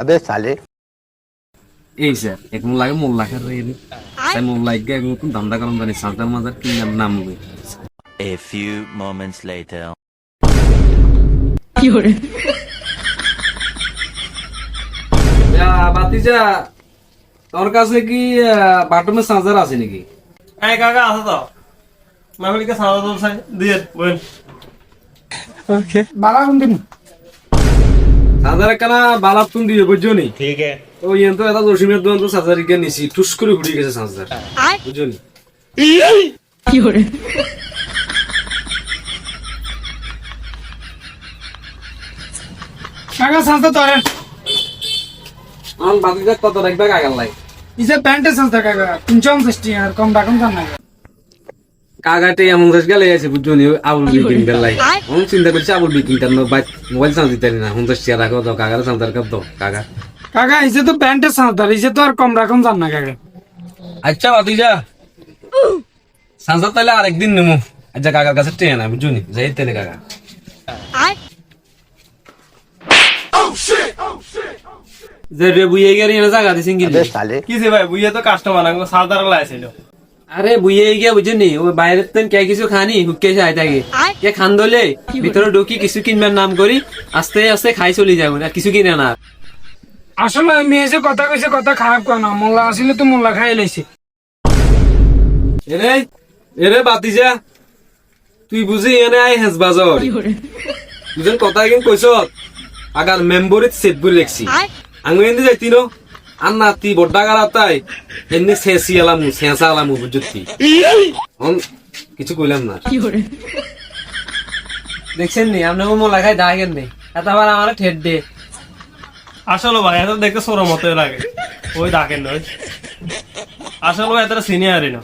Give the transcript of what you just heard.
अबे साले এই স্যার এক লাগে মোল্লা খার রে তাই মোল্লা গে নতুন দান্দা করম জানি সালতার মাজার কি নাম হবে A few moments later. বাতিজা তোর কাছে কি বাটনের চার্জার আছে নাকি? এই কাকা আছে তো মামলিকে সাদা দল চাই দিয়ে বল বালা কোন দিন চার্জার কেনা বালাপ তুমি দিয়ে বুঝছো নি? ঠিক আছে ও ইয়ে তো এটা রসিমের দোকান তো চার্জার গিয়ে নিছি টুস করে ঘুরিয়ে গেছে চার্জার বুঝছো নি? কাকা সাজতে তোরে আমার বাতিজা কত রাখবে কাগার লাই ইসে প্যান্টে সাজতে কাকা 350 আর কম রাখুন জান না কাগাতে এমন শেষ গেলে আছে বুঝছো নি আবুল বিকিং দেন লাই আমি চিন্তা করছি আবুল বিকিং তার মোবাইল চার্জ দিতে না 50 টাকা রাখো দাও কাগার চার্জার কাপ দাও কাগা কাকা ইসে তো প্যান্টে সাজতে ইসে তো আর কম রাখুন জান না কাকা আচ্ছা বাতিজা চার্জার তাহলে আরেকদিন নেবো আচ্ছা কাকার কাছে ট্রেন না বুঝছো নি যাই তেলে কাকা যে রে বুইয়ে গেরি না জায়গা দিছেন কি अबे साले কি যে ভাই বুইয়া তো কাস্টমার না সাদার লাইছিল আরে বুইয়ে গিয়া বুঝেনি ও বাইরের তেন কে কিছু খানি হুকে যায় থাকে কে খান দলে ভিতরে ঢুকি কিছু কিনবার নাম করি আস্তে আস্তে খাই চলি যাবো না কিছু কিনে না আসলে মেয়ে যে কথা কইছে কথা খারাপ কয় না মোল্লা আসলে তো মোল্লা খাই লাইছে এরে এরে বাতিজা তুই বুঝি এনে আই হেস বাজার তুই কথা কিন কইছ আগার মেম্বরিত সেট বলে লেখছি আঙ্গু এনে যাইতি নো আর না তুই বড় গারা তাই এমনি শেষি আলামু শেষা আলামু বুঝতি কিছু কইলাম না দেখছেন নি আপনাকে মোলা খাই দাগেন নেই এত আবার আমার ঠেট দে আসলে ভাই এত দেখতে সরো মতো লাগে ওই ডাকেন নয় আসলে ভাই এত সিনিয়রই না